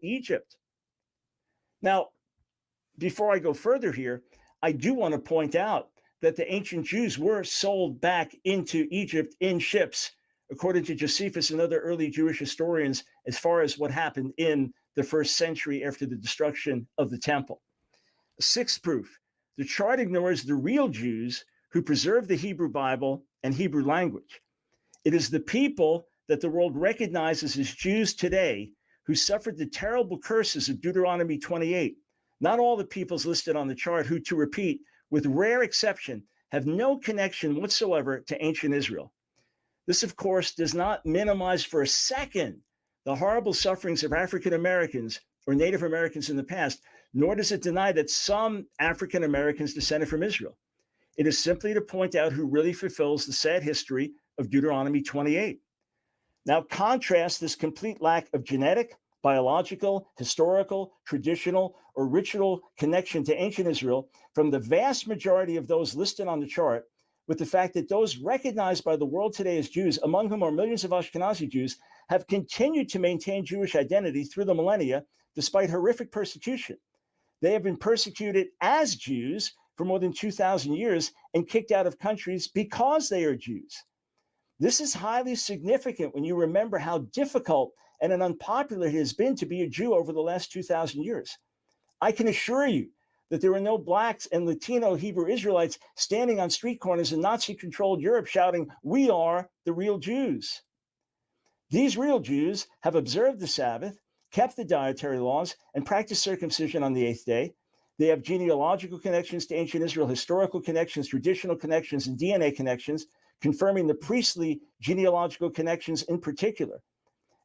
Egypt. Now, before I go further here, I do want to point out that the ancient Jews were sold back into Egypt in ships, according to Josephus and other early Jewish historians, as far as what happened in the first century after the destruction of the temple. Sixth proof, the chart ignores the real Jews who preserved the Hebrew Bible and Hebrew language. It is the people that the world recognizes as Jews today who suffered the terrible curses of Deuteronomy 28. Not all the peoples listed on the chart who, to repeat, with rare exception, have no connection whatsoever to ancient Israel. This, of course, does not minimize for a second the horrible sufferings of African Americans or Native Americans in the past, nor does it deny that some African Americans descended from Israel. It is simply to point out who really fulfills the sad history of Deuteronomy 28. Now, contrast this complete lack of genetic, biological, historical, traditional, or ritual connection to ancient Israel from the vast majority of those listed on the chart with the fact that those recognized by the world today as Jews, among whom are millions of Ashkenazi Jews, have continued to maintain Jewish identity through the millennia despite horrific persecution. They have been persecuted as Jews for more than 2,000 years and kicked out of countries because they are Jews. This is highly significant when you remember how difficult and unpopular it has been to be a Jew over the last 2,000 years. I can assure you that there were no blacks and Latino Hebrew Israelites standing on street corners in Nazi-controlled Europe shouting, "We are the real Jews." These real Jews have observed the Sabbath, kept the dietary laws, and practiced circumcision on the eighth day. They have genealogical connections to ancient Israel, historical connections, traditional connections, and DNA connections, confirming the priestly genealogical connections in particular.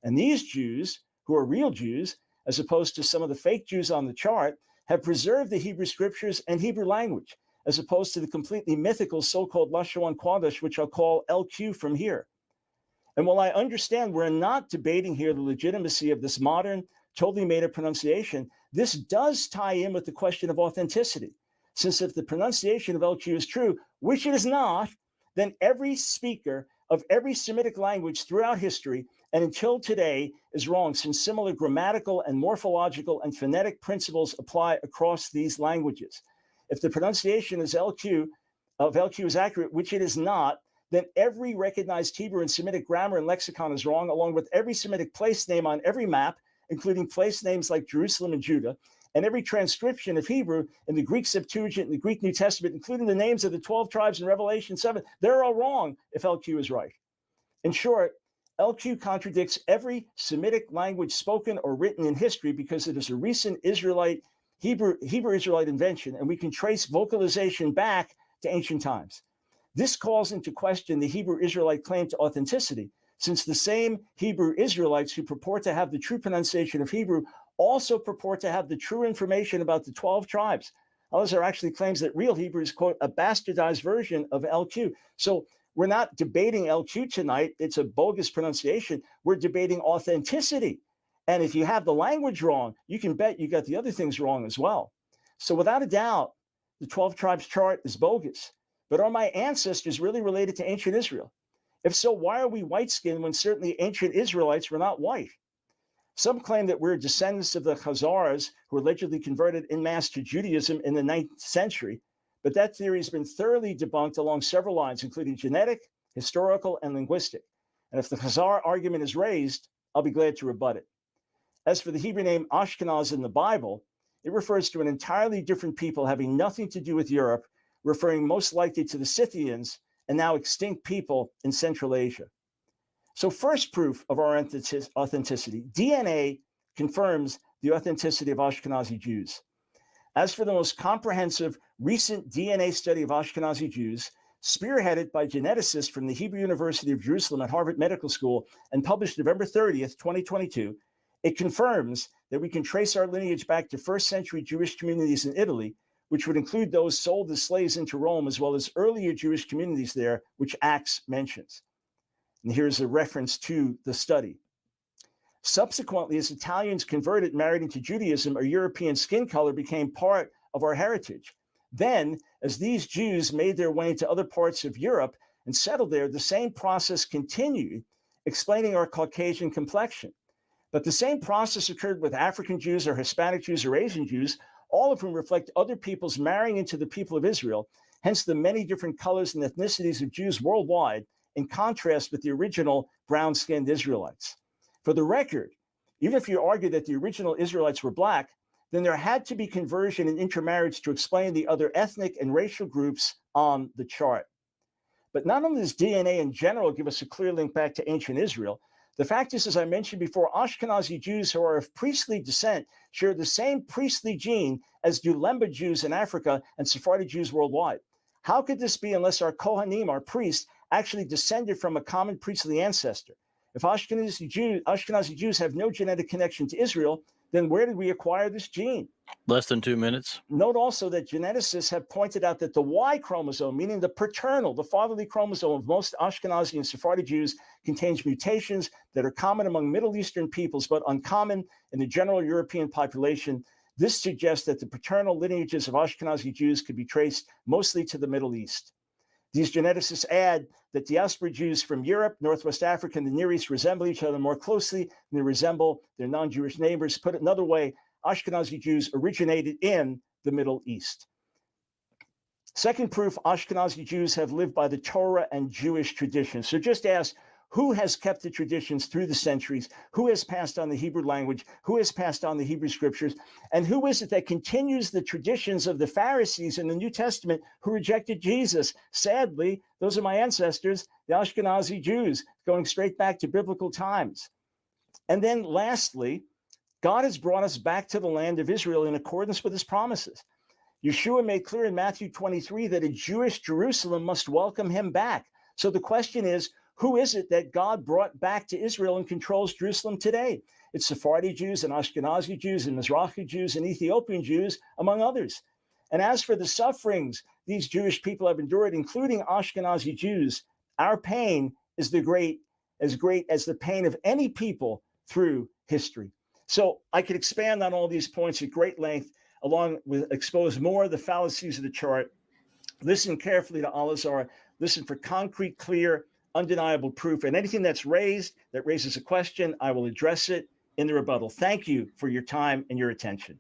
And these Jews, who are real Jews, as opposed to some of the fake Jews on the chart, have preserved the Hebrew scriptures and Hebrew language, as opposed to the completely mythical so-called Lashon Kodesh, which I'll call LQ from here. And while I understand we're not debating here the legitimacy of this modern, totally made-up pronunciation, this does tie in with the question of authenticity. Since if the pronunciation of LQ is true, which it is not, then every speaker of every Semitic language throughout history and until today is wrong, since similar grammatical and morphological and phonetic principles apply across these languages. If the pronunciation of LQ is accurate, which it is not, then every recognized Hebrew and Semitic grammar and lexicon is wrong, along with every Semitic place name on every map, including place names like Jerusalem and Judah, and every transcription of Hebrew in the Greek Septuagint and the Greek New Testament, including the names of the 12 tribes in Revelation 7, they're all wrong if LQ is right. In short, LQ contradicts every Semitic language spoken or written in history because it is a recent Hebrew Israelite invention, and we can trace vocalization back to ancient times. This calls into question the Hebrew Israelite claim to authenticity, since the same Hebrew Israelites who purport to have the true pronunciation of Hebrew also purport to have the true information about the 12 tribes. Those are actually claims that real Hebrew is, quote, a bastardized version of LQ. So we're not debating LQ tonight. It's a bogus pronunciation. We're debating authenticity. And if you have the language wrong, you can bet you got the other things wrong as well. So without a doubt, the 12 tribes chart is bogus. But are my ancestors really related to ancient Israel? If so, why are we white-skinned when certainly ancient Israelites were not white? Some claim that we're descendants of the Khazars who allegedly converted en masse to Judaism in the 9th century, but that theory has been thoroughly debunked along several lines, including genetic, historical, and linguistic. And if the Khazar argument is raised, I'll be glad to rebut it. As for the Hebrew name Ashkenaz in the Bible, it refers to an entirely different people having nothing to do with Europe, referring most likely to the Scythians and now extinct people in Central Asia. So first proof of our authenticity, DNA confirms the authenticity of Ashkenazi Jews. As for the most comprehensive recent DNA study of Ashkenazi Jews, spearheaded by geneticists from the Hebrew University of Jerusalem at Harvard Medical School and published November 30th, 2022, it confirms that we can trace our lineage back to first century Jewish communities in Italy, which would include those sold as slaves into Rome, as well as earlier Jewish communities there, which Acts mentions. And here's a reference to the study. Subsequently, as Italians converted, married into Judaism, our European skin color became part of our heritage. Then, as these Jews made their way into other parts of Europe and settled there, the same process continued, explaining our Caucasian complexion. But the same process occurred with African Jews or Hispanic Jews or Asian Jews, all of whom reflect other peoples marrying into the people of Israel, hence the many different colors and ethnicities of Jews worldwide, in contrast with the original brown-skinned Israelites. For the record, even if you argue that the original Israelites were black, then there had to be conversion and intermarriage to explain the other ethnic and racial groups on the chart. But not only does DNA in general give us a clear link back to ancient Israel, the fact is, as I mentioned before, Ashkenazi Jews who are of priestly descent share the same priestly gene as do Lemba Jews in Africa and Sephardi Jews worldwide. How could this be unless our Kohanim, our priests, actually descended from a common priestly ancestor? If Ashkenazi Jews have no genetic connection to Israel, then where did we acquire this gene? Less than 2 minutes. Note also that geneticists have pointed out that the Y chromosome, meaning the paternal, the fatherly chromosome of most Ashkenazi and Sephardi Jews, contains mutations that are common among Middle Eastern peoples, but uncommon in the general European population. This suggests that the paternal lineages of Ashkenazi Jews could be traced mostly to the Middle East. These geneticists add that diaspora Jews from Europe, Northwest Africa, and the Near East resemble each other more closely than they resemble their non-Jewish neighbors. Put it another way, Ashkenazi Jews originated in the Middle East. Second proof, Ashkenazi Jews have lived by the Torah and Jewish traditions. So just ask, who has kept the traditions through the centuries? Who has passed on the Hebrew language? Who has passed on the Hebrew scriptures? And who is it that continues the traditions of the Pharisees in the New Testament who rejected Jesus? Sadly, those are my ancestors, the Ashkenazi Jews, going straight back to biblical times. And then lastly, God has brought us back to the land of Israel in accordance with his promises. Yeshua made clear in Matthew 23 that a Jewish Jerusalem must welcome him back. So the question is, who is it that God brought back to Israel and controls Jerusalem today? It's Sephardi Jews and Ashkenazi Jews and Mizrahi Jews and Ethiopian Jews, among others. And as for the sufferings these Jewish people have endured, including Ashkenazi Jews, our pain is as great as the pain of any people through history. So I could expand on all these points at great length, along with expose more of the fallacies of the chart. Listen carefully to Al-Azhar. Listen for concrete, clear, undeniable proof. And anything that raises a question, I will address it in the rebuttal. Thank you for your time and your attention.